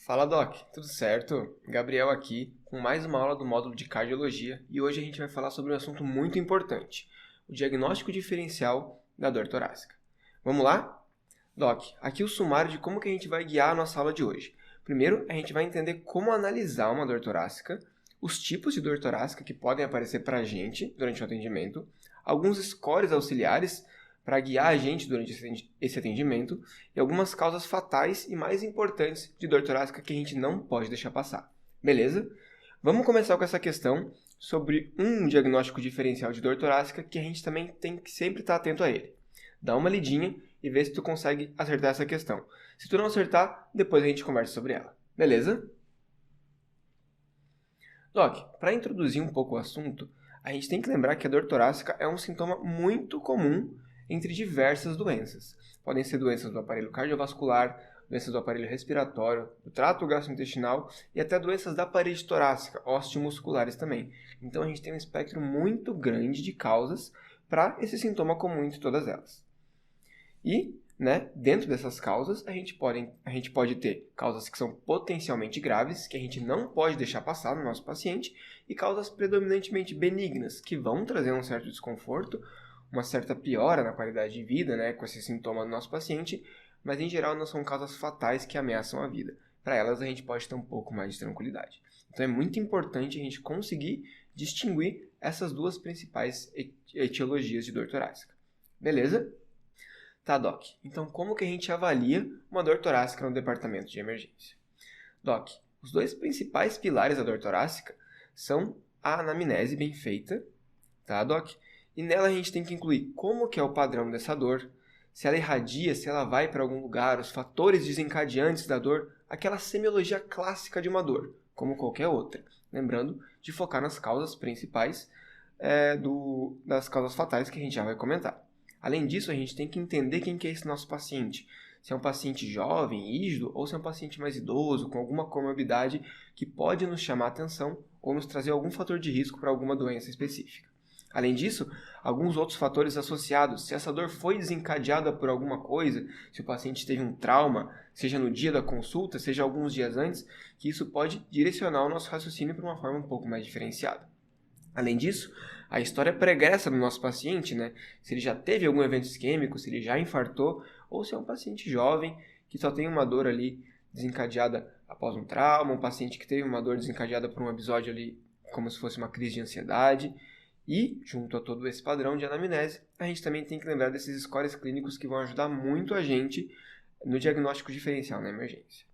Fala Doc, tudo certo? Gabriel aqui com mais uma aula do módulo de cardiologia e hoje a gente vai falar sobre um assunto muito importante, o diagnóstico diferencial da dor torácica. Vamos lá? Doc, aqui o sumário de como que a gente vai guiar a nossa aula de hoje. Primeiro, a gente vai entender como analisar uma dor torácica, os tipos de dor torácica que podem aparecer para a gente durante o atendimento, alguns scores auxiliares para guiar a gente durante esse atendimento e algumas causas fatais e mais importantes de dor torácica que a gente não pode deixar passar. Beleza? Vamos começar com essa questão sobre um diagnóstico diferencial de dor torácica que a gente também tem que sempre estar atento a ele. Dá uma lidinha e vê se tu consegue acertar essa questão. Se tu não acertar, depois a gente conversa sobre ela. Beleza? Doc, para introduzir um pouco o assunto, a gente tem que lembrar que a dor torácica é um sintoma muito comum entre diversas doenças. Podem ser doenças do aparelho cardiovascular, doenças do aparelho respiratório, do trato gastrointestinal e até doenças da parede torácica, osteomusculares também. Então a gente tem um espectro muito grande de causas para esse sintoma comum entre todas elas. E, dentro dessas causas, a gente pode ter causas que são potencialmente graves, que a gente não pode deixar passar no nosso paciente, e causas predominantemente benignas, que vão trazer um certo desconforto, uma certa piora na qualidade de vida, com esse sintoma do nosso paciente, mas em geral não são causas fatais que ameaçam a vida. Para elas a gente pode ter um pouco mais de tranquilidade. Então é muito importante a gente conseguir distinguir essas duas principais etiologias de dor torácica. Beleza? Tá, Doc. Então como que a gente avalia uma dor torácica no departamento de emergência? Doc, os dois principais pilares da dor torácica são a anamnese bem feita, tá, Doc? E nela a gente tem que incluir como que é o padrão dessa dor, se ela irradia, se ela vai para algum lugar, os fatores desencadeantes da dor, aquela semiologia clássica de uma dor, como qualquer outra. Lembrando de focar nas causas principais das causas fatais que a gente já vai comentar. Além disso, a gente tem que entender quem que é esse nosso paciente. Se é um paciente jovem, rígido, ou se é um paciente mais idoso, com alguma comorbidade que pode nos chamar a atenção ou nos trazer algum fator de risco para alguma doença específica. Além disso, alguns outros fatores associados, se essa dor foi desencadeada por alguma coisa, se o paciente teve um trauma, seja no dia da consulta, seja alguns dias antes, que isso pode direcionar o nosso raciocínio para uma forma um pouco mais diferenciada. Além disso, a história pregressa do nosso paciente, se ele já teve algum evento isquêmico, se ele já infartou, ou se é um paciente jovem que só tem uma dor ali desencadeada após um trauma, um paciente que teve uma dor desencadeada por um episódio ali como se fosse uma crise de ansiedade. E, junto a todo esse padrão de anamnese, a gente também tem que lembrar desses scores clínicos que vão ajudar muito a gente no diagnóstico diferencial na emergência.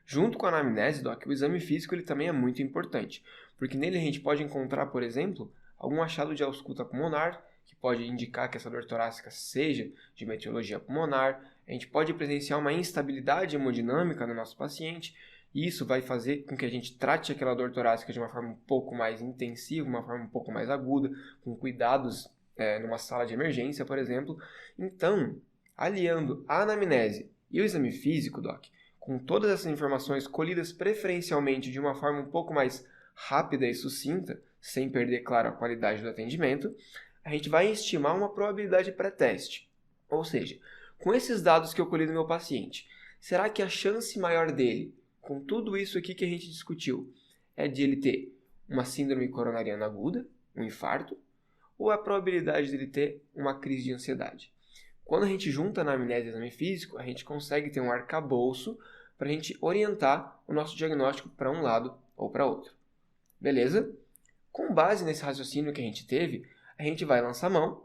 Junto com a anamnese, Doc, o exame físico ele também é muito importante, porque nele a gente pode encontrar, por exemplo, algum achado de ausculta pulmonar, que pode indicar que essa dor torácica seja de uma etiologia pulmonar, a gente pode presenciar uma instabilidade hemodinâmica no nosso paciente, e isso vai fazer com que a gente trate aquela dor torácica de uma forma um pouco mais intensiva, uma forma um pouco mais aguda, com cuidados numa sala de emergência, por exemplo. Então, aliando a anamnese e o exame físico, Doc, com todas essas informações colhidas preferencialmente de uma forma um pouco mais rápida e sucinta, sem perder, claro, a qualidade do atendimento, a gente vai estimar uma probabilidade pré-teste. Ou seja, com esses dados que eu colhi do meu paciente, será que a chance maior dele, com tudo isso aqui que a gente discutiu, é de ele ter uma síndrome coronariana aguda, um infarto, ou a probabilidade dele ter uma crise de ansiedade? Quando a gente junta na anamnese e exame físico, a gente consegue ter um arcabouço para a gente orientar o nosso diagnóstico para um lado ou para outro. Beleza? Com base nesse raciocínio que a gente teve, a gente vai lançar mão,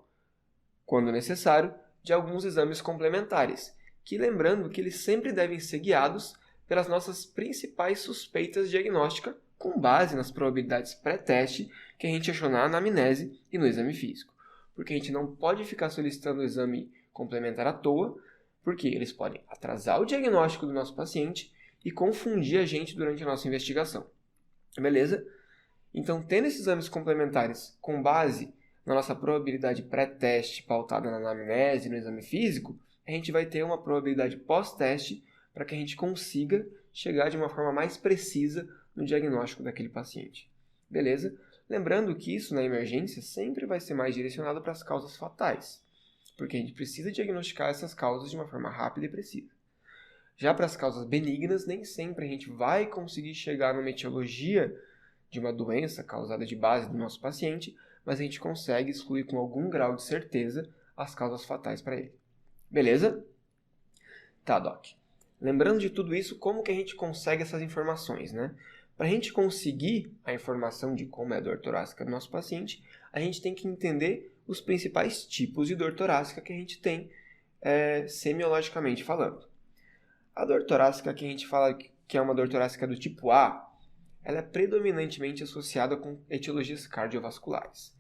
quando necessário, de alguns exames complementares, que lembrando que eles sempre devem ser guiados pelas nossas principais suspeitas diagnósticas com base nas probabilidades pré-teste que a gente achou na anamnese e no exame físico. Porque a gente não pode ficar solicitando o exame complementar à toa, porque eles podem atrasar o diagnóstico do nosso paciente e confundir a gente durante a nossa investigação. Beleza? Então, tendo esses exames complementares com base na nossa probabilidade pré-teste pautada na anamnese e no exame físico, a gente vai ter uma probabilidade pós-teste para que a gente consiga chegar de uma forma mais precisa no diagnóstico daquele paciente. Beleza? Lembrando que isso na emergência sempre vai ser mais direcionado para as causas fatais, porque a gente precisa diagnosticar essas causas de uma forma rápida e precisa. Já para as causas benignas, nem sempre a gente vai conseguir chegar numa etiologia de uma doença causada de base do nosso paciente, mas a gente consegue excluir com algum grau de certeza as causas fatais para ele. Beleza? Tá, Doc. Lembrando de tudo isso, como que a gente consegue essas informações, né? Para a gente conseguir a informação de como é a dor torácica do nosso paciente, a gente tem que entender os principais tipos de dor torácica que a gente tem semiologicamente falando. A dor torácica que a gente fala que é uma dor torácica do tipo A, ela é predominantemente associada com etiologias cardiovasculares.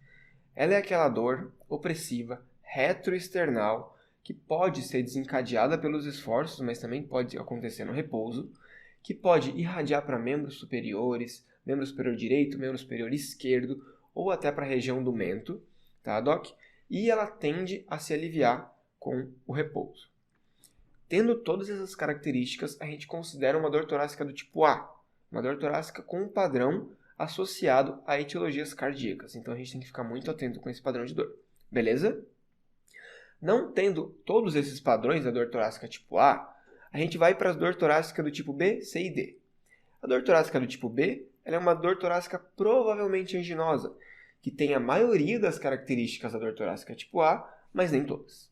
Ela é aquela dor opressiva, retroesternal, que pode ser desencadeada pelos esforços, mas também pode acontecer no repouso, que pode irradiar para membros superiores, membro superior direito, membro superior esquerdo, ou até para a região do mento, tá, Doc? E ela tende a se aliviar com o repouso. Tendo todas essas características, a gente considera uma dor torácica do tipo A, uma dor torácica com um padrão associado a etiologias cardíacas. Então a gente tem que ficar muito atento com esse padrão de dor. Beleza? Não tendo todos esses padrões da dor torácica tipo A, a gente vai para a dor torácica do tipo B, C e D. A dor torácica do tipo B ela é uma dor torácica provavelmente anginosa, que tem a maioria das características da dor torácica tipo A, mas nem todas.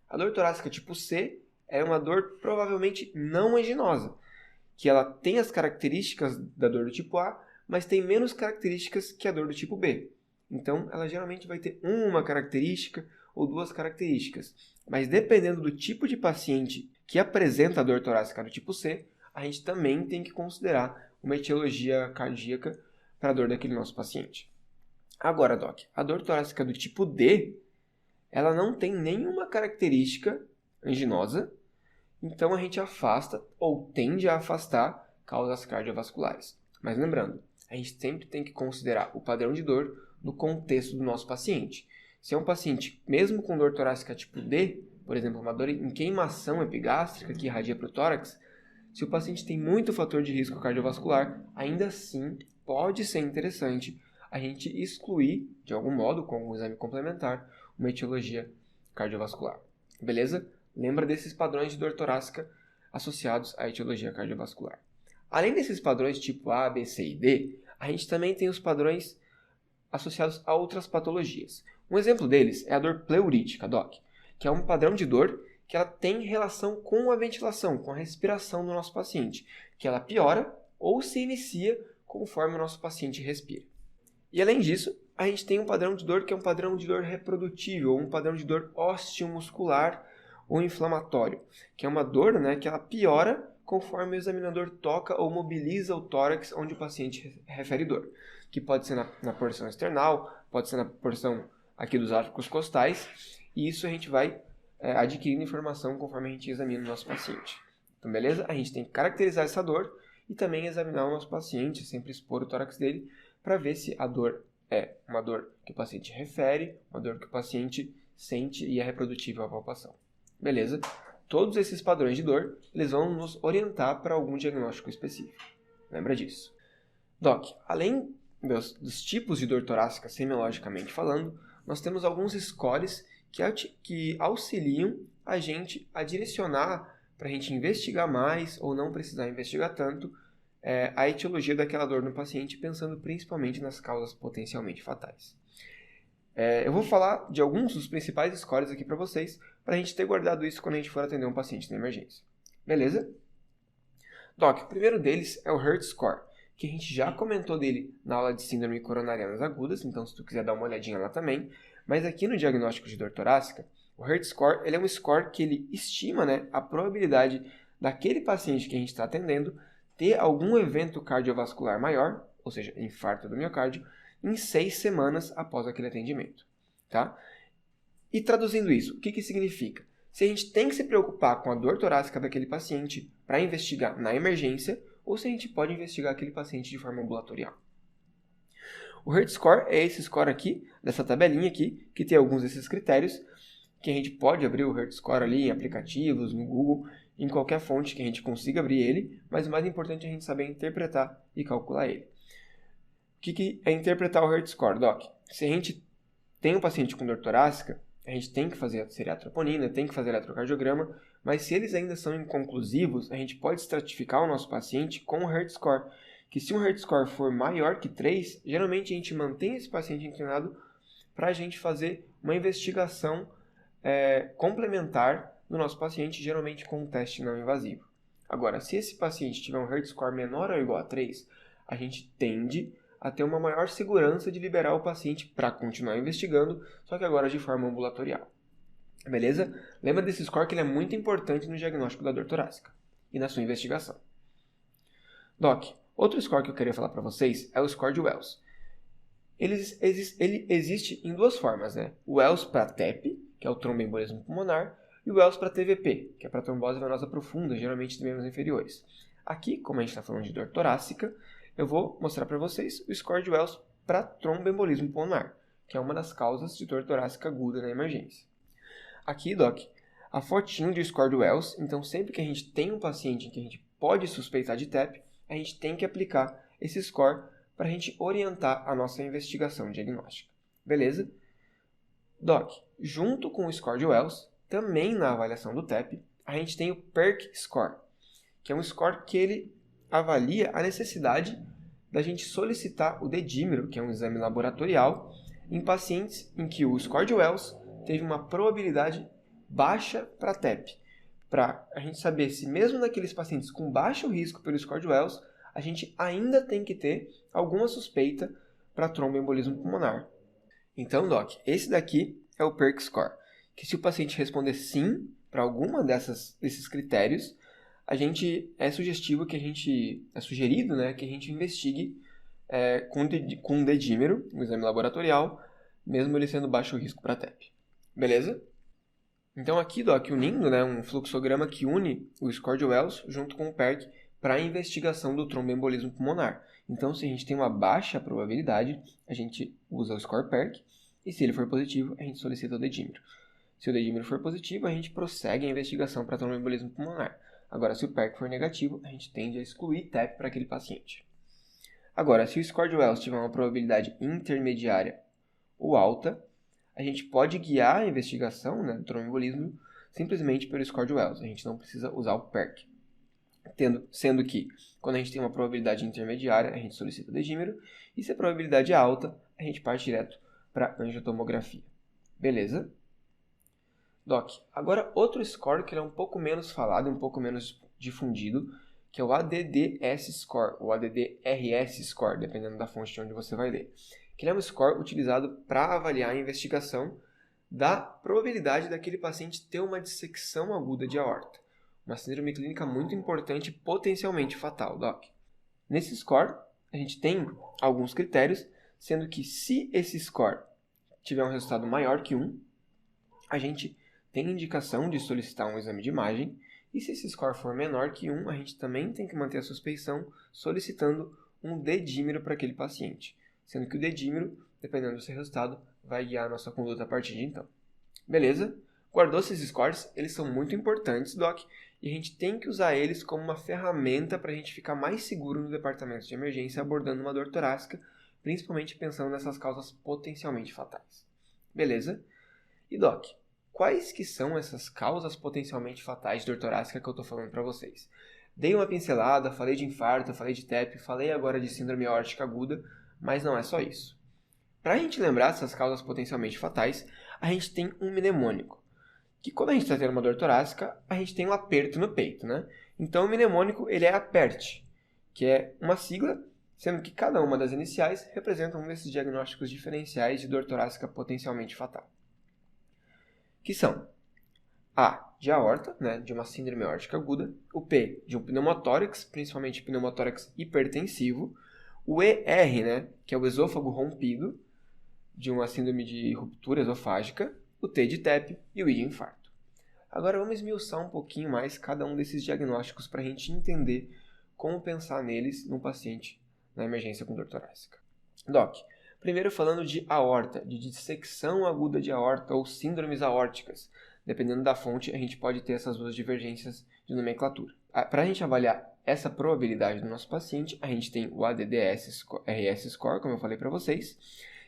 A dor torácica tipo C é uma dor provavelmente não anginosa, que ela tem as características da dor do tipo A, mas tem menos características que a dor do tipo B. Então, ela geralmente vai ter uma característica ou duas características. Mas dependendo do tipo de paciente que apresenta a dor torácica do tipo C, a gente também tem que considerar uma etiologia cardíaca para a dor daquele nosso paciente. Agora, Doc, a dor torácica do tipo D, ela não tem nenhuma característica anginosa, então a gente afasta ou tende a afastar causas cardiovasculares. Mas lembrando, a gente sempre tem que considerar o padrão de dor no contexto do nosso paciente. Se é um paciente, mesmo com dor torácica tipo D, por exemplo, uma dor em queimação epigástrica que irradia para o tórax, se o paciente tem muito fator de risco cardiovascular, ainda assim pode ser interessante a gente excluir, de algum modo, com um exame complementar, uma etiologia cardiovascular. Beleza? Lembra desses padrões de dor torácica associados à etiologia cardiovascular. Além desses padrões tipo A, B, C e D, a gente também tem os padrões associados a outras patologias. Um exemplo deles é a dor pleurítica, Doc, que é um padrão de dor que ela tem relação com a ventilação, com a respiração do nosso paciente, que ela piora ou se inicia conforme o nosso paciente respira. E além disso, a gente tem um padrão de dor que é um padrão de dor reprodutível, um padrão de dor osteomuscular ou inflamatório, que é uma dor, né, que ela piora conforme o examinador toca ou mobiliza o tórax onde o paciente refere dor, que pode ser na porção external, pode ser na porção aqui dos arcos costais, e isso a gente vai adquirindo informação conforme a gente examina o nosso paciente. Então, beleza? A gente tem que caracterizar essa dor e também examinar o nosso paciente, sempre expor o tórax dele, para ver se a dor é uma dor que o paciente refere, uma dor que o paciente sente e é reprodutível à palpação. Beleza? Todos esses padrões de dor, eles vão nos orientar para algum diagnóstico específico. Lembra disso. Doc, além dos tipos de dor torácica semiologicamente falando, nós temos alguns scores que auxiliam a gente a direcionar para a gente investigar mais ou não precisar investigar tanto a etiologia daquela dor no paciente, pensando principalmente nas causas potencialmente fatais. Eu vou falar de alguns dos principais scores aqui para vocês, para a gente ter guardado isso quando a gente for atender um paciente na emergência. Beleza? Doc, o primeiro deles é o Hertz Score, que a gente já comentou dele na aula de síndrome coronarianas agudas, então se tu quiser dar uma olhadinha lá também. Mas aqui no diagnóstico de dor torácica, o Hertz Score ele é um score que ele estima, né, a probabilidade daquele paciente que a gente está atendendo ter algum evento cardiovascular maior, ou seja, infarto do miocárdio, em 6 semanas após aquele atendimento. Tá? E traduzindo isso, o que significa? Se a gente tem que se preocupar com a dor torácica daquele paciente para investigar na emergência, ou se a gente pode investigar aquele paciente de forma ambulatorial. O Hertz Score é esse score aqui, dessa tabelinha aqui, que tem alguns desses critérios, que a gente pode abrir o Hertz Score ali em aplicativos, no Google, em qualquer fonte que a gente consiga abrir ele, mas o mais importante é a gente saber interpretar e calcular ele. O que é interpretar o Hertz Score, Doc? Se a gente tem um paciente com dor torácica, a gente tem que fazer a seriatroponina, tem que fazer eletrocardiograma, Mas se eles ainda são inconclusivos, a gente pode estratificar o nosso paciente com o Hertz Score, que se um Hertz Score for maior que 3, geralmente a gente mantém esse paciente internado para a gente fazer uma investigação complementar no nosso paciente, geralmente com um teste não invasivo. Agora, se esse paciente tiver um Hertz Score menor ou igual a 3, a gente tende a ter uma maior segurança de liberar o paciente para continuar investigando, só que agora de forma ambulatorial. Beleza? Lembra desse score que ele é muito importante no diagnóstico da dor torácica e na sua investigação. Doc, outro score que eu queria falar para vocês é o score de Wells. Ele existe em duas formas, né? O Wells para TEP, que é o tromboembolismo pulmonar, e o Wells para TVP, que é para trombose venosa profunda, geralmente de membros inferiores. Aqui, como a gente está falando de dor torácica, eu vou mostrar para vocês o score de Wells para tromboembolismo pulmonar, que é uma das causas de dor torácica aguda na emergência. Aqui, Doc, a fotinho de score de Wells, então sempre que a gente tem um paciente em que a gente pode suspeitar de TEP, a gente tem que aplicar esse score para a gente orientar a nossa investigação diagnóstica. Beleza? Doc, junto com o score de Wells, também na avaliação do TEP, a gente tem o PERC score, que é um score que ele avalia a necessidade da gente solicitar o dedímero, que é um exame laboratorial, em pacientes em que o score de Wells teve uma probabilidade baixa para TEP, para a gente saber se mesmo naqueles pacientes com baixo risco pelo score de Wells, a gente ainda tem que ter alguma suspeita para tromboembolismo pulmonar. Então, Doc, esse daqui é o PERC score, que se o paciente responder sim para alguma desses critérios, é sugestivo que é sugerido, né, que a gente investigue com um dedímero, um exame laboratorial, mesmo ele sendo baixo risco para TEP. Beleza? Então aqui, Doc, unindo, né, um fluxograma que une o score de Wells junto com o PERC para a investigação do tromboembolismo pulmonar. Então, se a gente tem uma baixa probabilidade, a gente usa o score PERC, e se ele for positivo, a gente solicita o dedímero. Se o dedímero for positivo, a gente prossegue a investigação para tromboembolismo pulmonar. Agora, se o PERC for negativo, a gente tende a excluir TEP para aquele paciente. Agora, se o score de Wells tiver uma probabilidade intermediária ou alta, a gente pode guiar a investigação, né, do tromboembolismo simplesmente pelo score de Wells. A gente não precisa usar o PERC. Sendo que, quando a gente tem uma probabilidade intermediária, a gente solicita o dedímero, e se a probabilidade é alta, a gente parte direto para a angiotomografia. Beleza? Doc, agora outro score que ele é um pouco menos falado, um pouco menos difundido, que é o ADDS score, ou ADDRS score, dependendo da fonte de onde você vai ler. Que ele é um score utilizado para avaliar a investigação da probabilidade daquele paciente ter uma dissecção aguda de aorta. Uma síndrome clínica muito importante e potencialmente fatal, Doc. Nesse score, a gente tem alguns critérios, sendo que se esse score tiver um resultado maior que 1, a gente tem indicação de solicitar um exame de imagem, e se esse score for menor que 1, a gente também tem que manter a suspeição solicitando um dedímero para aquele paciente, sendo que o dedímero, dependendo do seu resultado, vai guiar a nossa conduta a partir de então. Beleza? Guardou esses scores? Eles são muito importantes, Doc, e a gente tem que usar eles como uma ferramenta para a gente ficar mais seguro no departamento de emergência abordando uma dor torácica, principalmente pensando nessas causas potencialmente fatais. Beleza? E Doc, quais que são essas causas potencialmente fatais de dor torácica que eu estou falando para vocês? Dei uma pincelada, falei de infarto, falei de TEP, falei agora de síndrome aórtica aguda, mas não é só isso. Para a gente lembrar dessas causas potencialmente fatais, a gente tem um mnemônico, que quando a gente está tendo uma dor torácica, a gente tem um aperto no peito, né? Então o mnemônico ele é APERT, que é uma sigla, sendo que cada uma das iniciais representa um desses diagnósticos diferenciais de dor torácica potencialmente fatal. Que são A, de aorta, né, de uma síndrome aórtica aguda, o P, de um pneumotórax, principalmente pneumotórax hipertensivo, o ER, né, que é o esôfago rompido, de uma síndrome de ruptura esofágica, o T de TEP e o I de infarto. Agora vamos esmiuçar um pouquinho mais cada um desses diagnósticos para a gente entender como pensar neles num paciente na emergência com dor torácica. Doc, primeiro falando de aorta, de dissecção aguda de aorta ou síndromes aórticas. Dependendo da fonte, a gente pode ter essas duas divergências de nomenclatura. Para a gente avaliar essa probabilidade do nosso paciente, a gente tem o ADDS-RS score, como eu falei para vocês,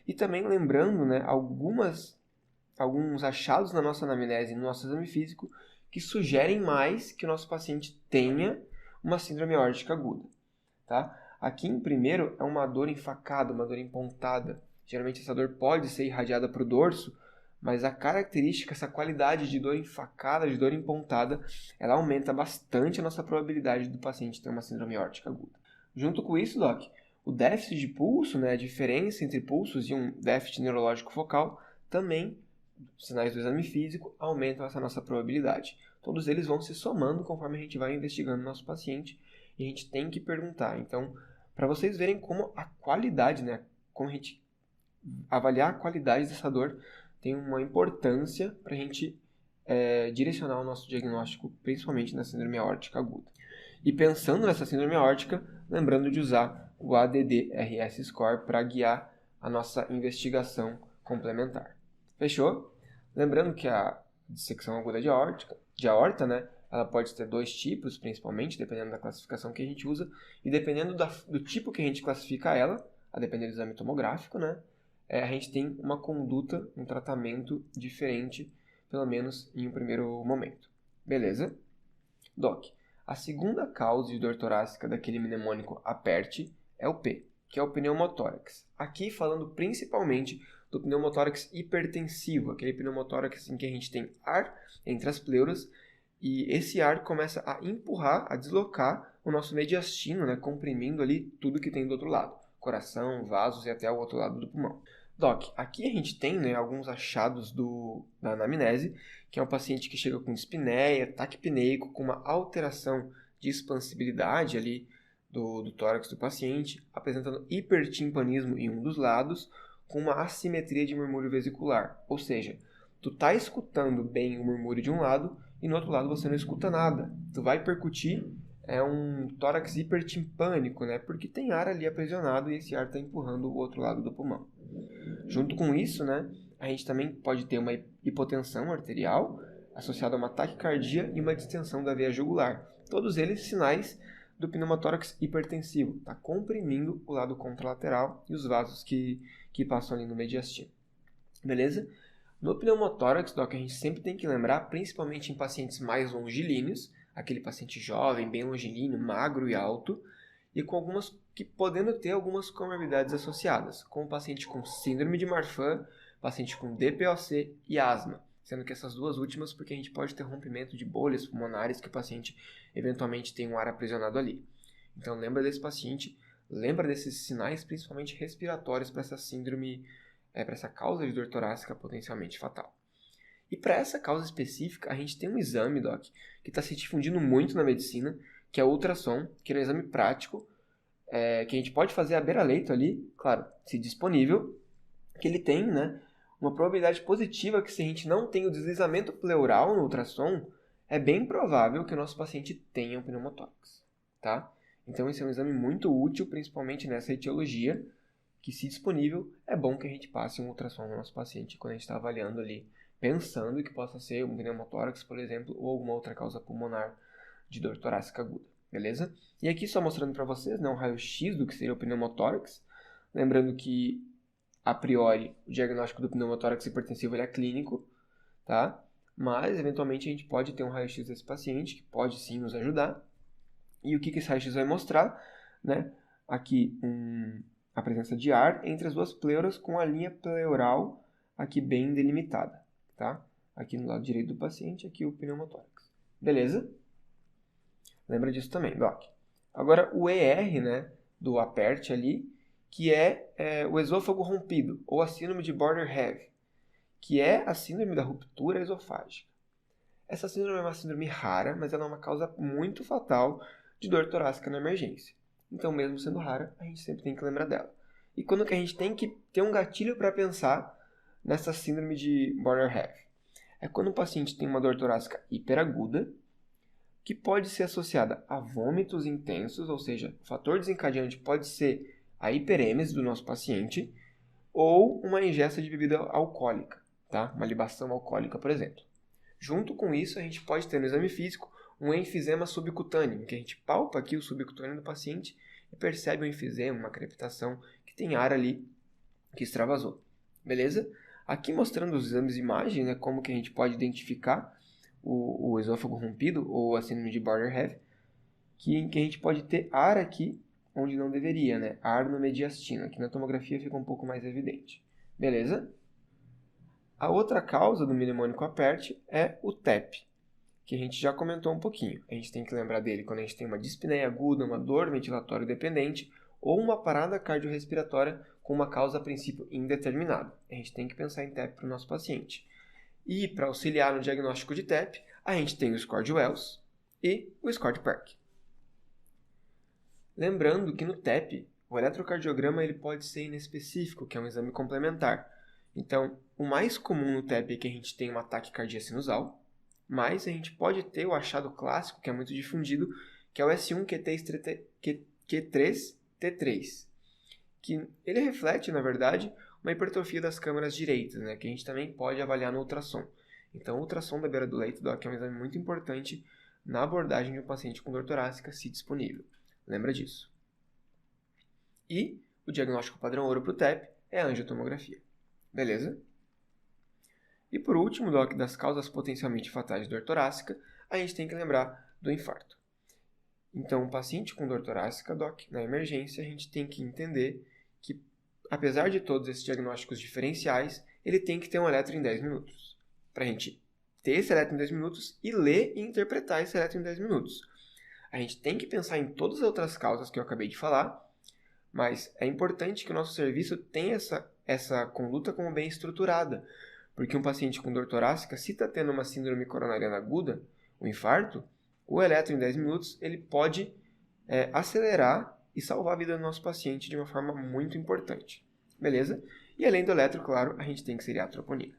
e também lembrando, né, alguns achados na nossa anamnese e no nosso exame físico que sugerem mais que o nosso paciente tenha uma síndrome aórtica aguda, tá? Aqui em primeiro é uma dor enfacada, uma dor empontada. Geralmente essa dor pode ser irradiada para o dorso, mas a característica, essa qualidade de dor enfacada, de dor empontada, ela aumenta bastante a nossa probabilidade do paciente ter uma síndrome aórtica aguda. Junto com isso, Doc, o déficit de pulso, né, a diferença entre pulsos e um déficit neurológico focal, também, sinais do exame físico, aumentam essa nossa probabilidade. Todos eles vão se somando conforme a gente vai investigando o nosso paciente e a gente tem que perguntar. Então, para vocês verem como a qualidade, né, como a gente avaliar a qualidade dessa dor tem uma importância para a gente direcionar o nosso diagnóstico, principalmente na síndrome aórtica aguda. E pensando nessa síndrome aórtica, lembrando de usar o ADD-RS Score para guiar a nossa investigação complementar. Fechou? Lembrando que a dissecção aguda de aorta, né, ela pode ter 2 tipos, principalmente, dependendo da classificação que a gente usa, e dependendo do tipo que a gente classifica ela, a depender do exame tomográfico, né, a gente tem uma conduta, um tratamento diferente, pelo menos em um primeiro momento. Beleza? Doc, a segunda causa de dor torácica daquele mnemônico aperte é o P, que é o pneumotórax. Aqui falando principalmente do pneumotórax hipertensivo, aquele pneumotórax em que a gente tem ar entre as pleuras e esse ar começa a empurrar, a deslocar o nosso mediastino, né, comprimindo ali tudo que tem do outro lado, coração, vasos e até o outro lado do pulmão. Doc, aqui a gente tem, né, alguns achados da anamnese, que é um paciente que chega com dispneia, taquipneico, com uma alteração de expansibilidade ali do tórax do paciente, apresentando hipertimpanismo em um dos lados, com uma assimetria de murmúrio vesicular. Ou seja, tu tá escutando bem o murmúrio de um lado e no outro lado você não escuta nada. Tu vai percutir um tórax hipertimpânico, né, porque tem ar ali aprisionado e esse ar está empurrando o outro lado do pulmão. Junto com isso, né, a gente também pode ter uma hipotensão arterial associada a uma taquicardia e uma distensão da veia jugular. Todos eles sinais do pneumotórax hipertensivo. Está comprimindo o lado contralateral e os vasos que passam ali no mediastino. Beleza? No pneumotórax, Doc, a gente sempre tem que lembrar, principalmente em pacientes mais longilíneos, aquele paciente jovem, bem longilíneo, magro e alto, e com algumas que podendo ter algumas comorbidades associadas, como paciente com síndrome de Marfan, paciente com DPOC e asma, sendo que essas duas últimas porque a gente pode ter rompimento de bolhas pulmonares que o paciente eventualmente tem um ar aprisionado ali. Então lembra desse paciente, lembra desses sinais principalmente respiratórios para essa síndrome, para essa causa de dor torácica potencialmente fatal. E para essa causa específica, a gente tem um exame, Doc, que está se difundindo muito na medicina, que é o ultrassom, que é um exame prático, que a gente pode fazer à beira-leito ali, claro, se disponível, que ele tem, né, uma probabilidade positiva que se a gente não tem o deslizamento pleural no ultrassom, é bem provável que o nosso paciente tenha um pneumotórax, tá? Então esse é um exame muito útil, principalmente nessa etiologia, que se disponível, é bom que a gente passe um ultrassom no nosso paciente quando a gente está avaliando ali, pensando que possa ser um pneumotórax, por exemplo, ou alguma outra causa pulmonar de dor torácica aguda, beleza? E aqui só mostrando para vocês, né, um raio-x do que seria o pneumotórax, lembrando que, a priori, o diagnóstico do pneumotórax hipertensivo ele é clínico, tá? Mas, eventualmente, a gente pode ter um raio-x desse paciente, que pode sim nos ajudar. E o que esse raio-x vai mostrar? Né? Aqui, a presença de ar entre as duas pleuras com a linha pleural aqui bem delimitada, tá? Aqui no lado direito do paciente, aqui o pneumotórax. Beleza? Lembra disso também, Doc. Agora, o ER, né, do aperte ali, que é o esôfago rompido, ou a síndrome de Border Heavy, que é a síndrome da ruptura esofágica. Essa síndrome é uma síndrome rara, mas ela é uma causa muito fatal de dor torácica na emergência. Então, mesmo sendo rara, a gente sempre tem que lembrar dela. E quando que a gente tem que ter um gatilho para pensar nessa síndrome de Border Heavy? É quando o paciente tem uma dor torácica hiperaguda, que pode ser associada a vômitos intensos, ou seja, o fator desencadeante pode ser a hiperêmese do nosso paciente, ou uma ingesta de bebida alcoólica, tá? Uma libação alcoólica, por exemplo. Junto com isso, a gente pode ter no exame físico um enfisema subcutâneo, em que a gente palpa aqui o subcutâneo do paciente e percebe um enfisema, uma crepitação, que tem ar ali que extravasou. Beleza? Aqui mostrando os exames de imagem, né, como que a gente pode identificar o esôfago rompido, ou a síndrome de Bartter-Heavy, em que a gente pode ter ar aqui onde não deveria, né? Ar no mediastino. Aqui na tomografia fica um pouco mais evidente. Beleza? A outra causa do mnemônico aperte é o TEP, que a gente já comentou um pouquinho. A gente tem que lembrar dele quando a gente tem uma dispneia aguda, uma dor ventilatória dependente ou uma parada cardiorrespiratória com uma causa a princípio indeterminada. A gente tem que pensar em TEP para o nosso paciente. E para auxiliar no diagnóstico de TEP, a gente tem o score de Wells e o score de Perk. Lembrando que no TEP, o eletrocardiograma ele pode ser inespecífico, que é um exame complementar. Então, o mais comum no TEP é que a gente tenha uma taquicardia sinusal, mas a gente pode ter o achado clássico, que é muito difundido, que é o S1Q3T3, que ele reflete, na verdade, uma hipertrofia das câmaras direitas, né, que a gente também pode avaliar no ultrassom. Então, o ultrassom da beira do leito, Doc, é um exame muito importante na abordagem de um paciente com dor torácica, se disponível. Lembra disso. E o diagnóstico padrão ouro para o TEP é a angiotomografia. Beleza? E por último, Doc, das causas potencialmente fatais de dor torácica, a gente tem que lembrar do infarto. Então, um paciente com dor torácica, Doc, na emergência, a gente tem que entender que, apesar de todos esses diagnósticos diferenciais, ele tem que ter um eletro em 10 minutos. Para a gente ter esse eletro em 10 minutos e ler e interpretar esse eletro em 10 minutos. A gente tem que pensar em todas as outras causas que eu acabei de falar, mas é importante que o nosso serviço tenha essa conduta como bem estruturada, porque um paciente com dor torácica, se está tendo uma síndrome coronariana aguda, um infarto, o eletro em 10 minutos ele pode acelerar e salvar a vida do nosso paciente de uma forma muito importante. Beleza? E além do eletro, claro, a gente tem que seriar a troponina.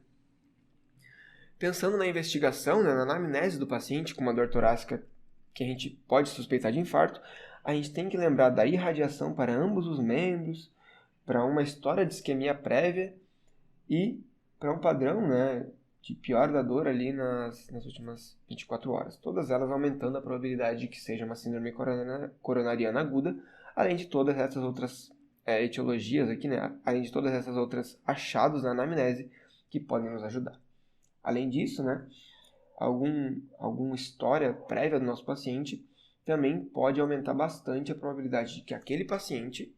Pensando na investigação, né, na anamnese do paciente com uma dor torácica que a gente pode suspeitar de infarto, a gente tem que lembrar da irradiação para ambos os membros, para uma história de isquemia prévia e para um padrão, né, de pior da dor ali nas últimas 24 horas. Todas elas aumentando a probabilidade de que seja uma síndrome coronariana aguda, além de todas essas outras etiologias aqui, né, além de todas essas outras achados na anamnese que podem nos ajudar. Além disso, né, alguma história prévia do nosso paciente também pode aumentar bastante a probabilidade de que aquele paciente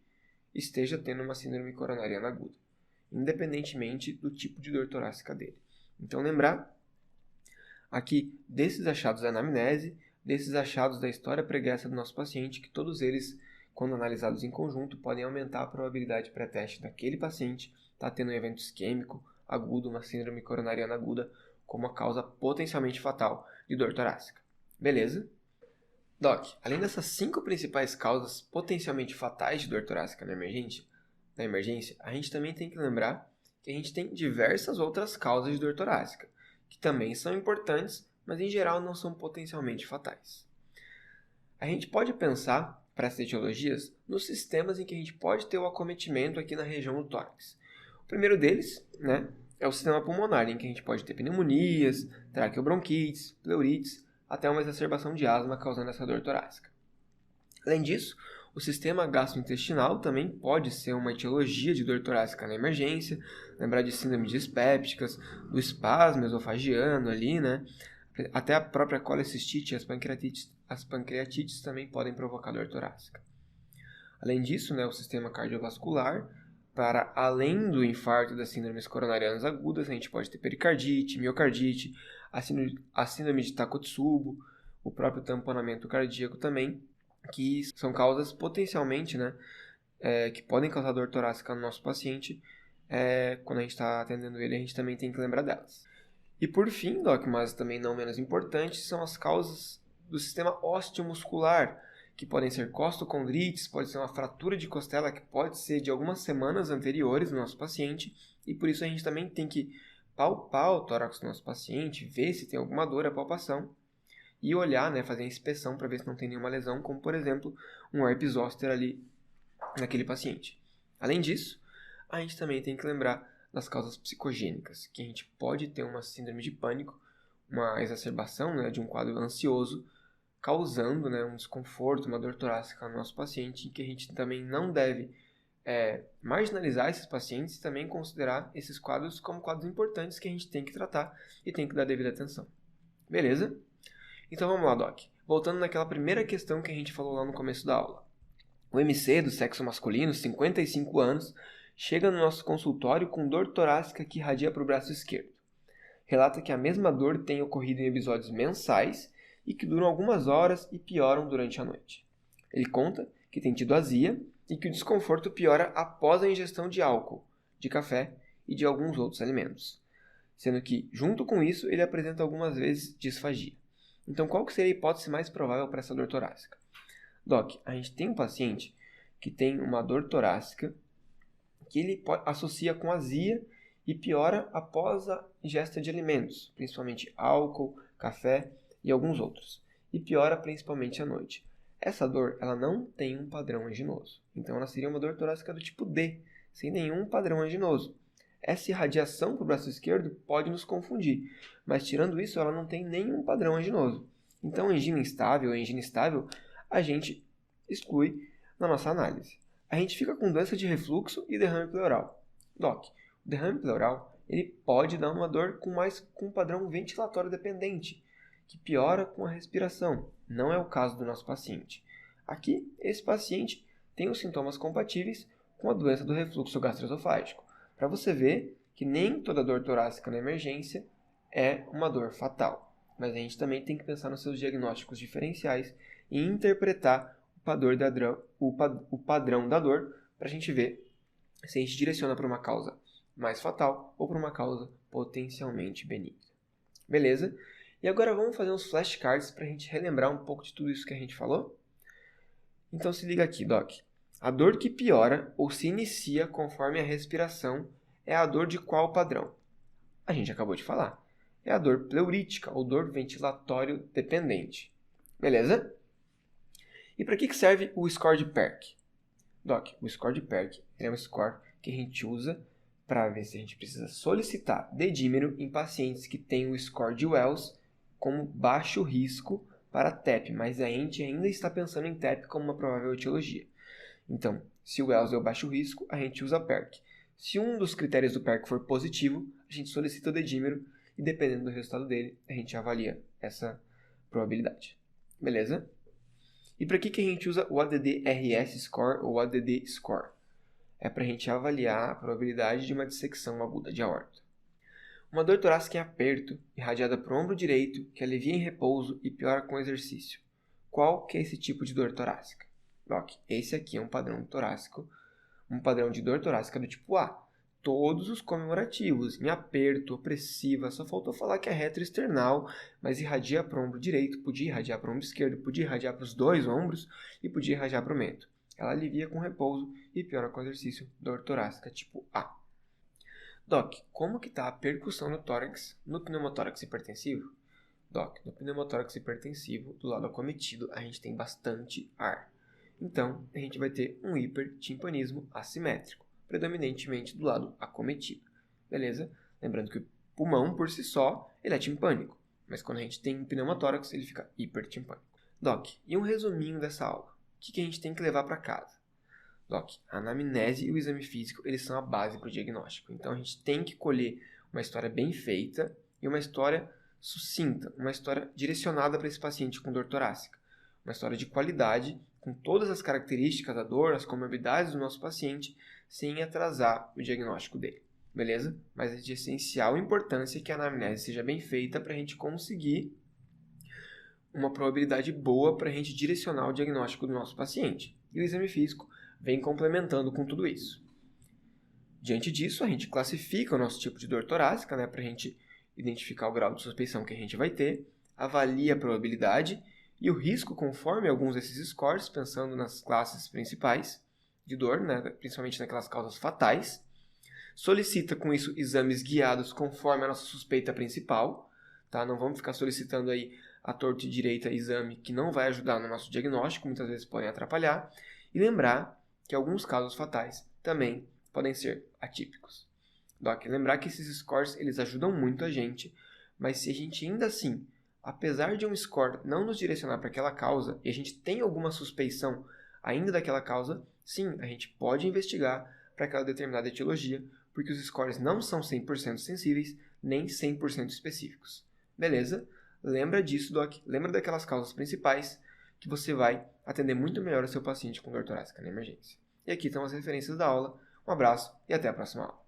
esteja tendo uma síndrome coronariana aguda, independentemente do tipo de dor torácica dele. Então, lembrar aqui desses achados da anamnese, desses achados da história pregressa do nosso paciente, que todos eles, quando analisados em conjunto, podem aumentar a probabilidade pré-teste daquele paciente estar tendo um evento isquêmico agudo, uma síndrome coronariana aguda, como a causa potencialmente fatal de dor torácica. Beleza? Doc, além dessas 5 principais causas potencialmente fatais de dor torácica na emergência, a gente também tem que lembrar que a gente tem diversas outras causas de dor torácica, que também são importantes, mas em geral não são potencialmente fatais. A gente pode pensar, para essas etiologias, nos sistemas em que a gente pode ter o acometimento aqui na região do tórax. O primeiro deles, né, é o sistema pulmonar, em que a gente pode ter pneumonias, traqueobronquites, pleurites, até uma exacerbação de asma causando essa dor torácica. Além disso, o sistema gastrointestinal também pode ser uma etiologia de dor torácica na emergência, lembrar de síndromes dispépticas, do espasmo esofagiano ali, né? Até a própria colecistite e as pancreatites também podem provocar dor torácica. Além disso, né, o sistema cardiovascular, para além do infarto e das síndromes coronarianas agudas, a gente pode ter pericardite, miocardite, a síndrome de Takotsubo, o próprio tamponamento cardíaco também, que são causas potencialmente, né, que podem causar dor torácica no nosso paciente. Quando a gente está atendendo ele, a gente também tem que lembrar delas. E por fim, Doc, mas também não menos importante, são as causas do sistema osteomuscular, que podem ser costocondrites, pode ser uma fratura de costela que pode ser de algumas semanas anteriores no nosso paciente, e por isso a gente também tem que palpar o tórax do nosso paciente, ver se tem alguma dor, a palpação, e olhar, né, fazer a inspeção para ver se não tem nenhuma lesão, como por exemplo um herpes zoster ali naquele paciente. Além disso, a gente também tem que lembrar das causas psicogênicas, que a gente pode ter uma síndrome de pânico, uma exacerbação, né, de um quadro ansioso, causando, né, um desconforto, uma dor torácica no nosso paciente, em que a gente também não deve marginalizar esses pacientes e também considerar esses quadros como quadros importantes que a gente tem que tratar e tem que dar devida atenção. Beleza? Então vamos lá, Doc. Voltando naquela primeira questão que a gente falou lá no começo da aula. O MC do sexo masculino, 55 anos, chega no nosso consultório com dor torácica que irradia para o braço esquerdo. Relata que a mesma dor tem ocorrido em episódios mensais e que duram algumas horas e pioram durante a noite. Ele conta que tem tido azia e que o desconforto piora após a ingestão de álcool, de café e de alguns outros alimentos. Sendo que, junto com isso, ele apresenta algumas vezes disfagia. Então, qual que seria a hipótese mais provável para essa dor torácica? Doc, a gente tem um paciente que tem uma dor torácica que ele associa com azia e piora após a ingesta de alimentos, principalmente álcool, café e alguns outros. E piora principalmente à noite. Essa dor, ela não tem um padrão anginoso. Então, ela seria uma dor torácica do tipo D, sem nenhum padrão anginoso. Essa irradiação para o braço esquerdo pode nos confundir, mas tirando isso, ela não tem nenhum padrão anginoso. Então, angina instável e angina estável, a gente exclui na nossa análise. A gente fica com doença de refluxo e derrame pleural. Doc, o derrame pleural ele pode dar uma dor com um padrão ventilatório dependente, que piora com a respiração. Não é o caso do nosso paciente. Aqui, esse paciente tem os sintomas compatíveis com a doença do refluxo gastroesofágico. Para você ver que nem toda dor torácica na emergência é uma dor fatal. Mas a gente também tem que pensar nos seus diagnósticos diferenciais e interpretar o padrão da dor para a gente ver se a gente direciona para uma causa mais fatal ou para uma causa potencialmente benigna. Beleza? E agora vamos fazer uns flashcards para a gente relembrar um pouco de tudo isso que a gente falou? Então se liga aqui, Doc. A dor que piora ou se inicia conforme a respiração é a dor de qual padrão? A gente acabou de falar. É a dor pleurítica ou dor ventilatório dependente. Beleza? E para que serve o score de Perk? Doc, o score de Perk é um score que a gente usa para ver se a gente precisa solicitar dedímero em pacientes que têm o score de Wells como baixo risco para TEP, mas a gente ainda está pensando em TEP como uma provável etiologia. Então, se o Wells é o baixo risco, a gente usa PERC. Se um dos critérios do PERC for positivo, a gente solicita o dedímero e dependendo do resultado dele, a gente avalia essa probabilidade. Beleza? E para que a gente usa o ADD-RS Score ou ADD Score? É para a gente avaliar a probabilidade de uma dissecção aguda de aorta. Uma dor torácica em aperto, irradiada para o ombro direito, que alivia em repouso e piora com exercício. Qual que é esse tipo de dor torácica? Doc, esse aqui é um padrão torácico, um padrão de dor torácica do tipo A. Todos os comemorativos, em aperto, opressiva, só faltou falar que é retroesternal, mas irradia para o ombro direito, podia irradiar para o ombro esquerdo, podia irradiar para os dois ombros e podia irradiar para o mento. Ela alivia com repouso e piora com exercício, dor torácica tipo A. Doc, como que está a percussão no tórax no pneumotórax hipertensivo? Doc, no pneumotórax hipertensivo, do lado acometido, a gente tem bastante ar. Então, a gente vai ter um hipertimpanismo assimétrico, predominantemente do lado acometido. Beleza? Lembrando que o pulmão, por si só, ele é timpânico. Mas quando a gente tem pneumotórax, ele fica hipertimpânico. Doc, e um resuminho dessa aula? O que a gente tem que levar para casa? Doc, a anamnese e o exame físico, eles são a base para o diagnóstico. Então, a gente tem que colher uma história bem feita e uma história sucinta, uma história direcionada para esse paciente com dor torácica. Uma história de qualidade, com todas as características da dor, as comorbidades do nosso paciente, sem atrasar o diagnóstico dele. Beleza? Mas é de essencial importância que a anamnese seja bem feita para a gente conseguir uma probabilidade boa para a gente direcionar o diagnóstico do nosso paciente. E o exame físico vem complementando com tudo isso. Diante disso, a gente classifica o nosso tipo de dor torácica, para a gente identificar o grau de suspeição que a gente vai ter, avalia a probabilidade e o risco conforme alguns desses scores, pensando nas classes principais de dor, principalmente naquelas causas fatais. Solicita com isso exames guiados conforme a nossa suspeita principal. Tá? Não vamos ficar solicitando aí a torta e direita exame que não vai ajudar no nosso diagnóstico, muitas vezes podem atrapalhar. E lembrar que alguns casos fatais também podem ser atípicos. Doc, lembrar que esses scores eles ajudam muito a gente, mas se a gente ainda assim, apesar de um score não nos direcionar para aquela causa e a gente tem alguma suspeição ainda daquela causa, sim, a gente pode investigar para aquela determinada etiologia, porque os scores não são 100% sensíveis nem 100% específicos. Beleza? lembra disso, Doc. Lembra daquelas causas principais que você vai atender muito melhor o seu paciente com dor torácica na emergência. E aqui estão as referências da aula. Um abraço e até a próxima aula.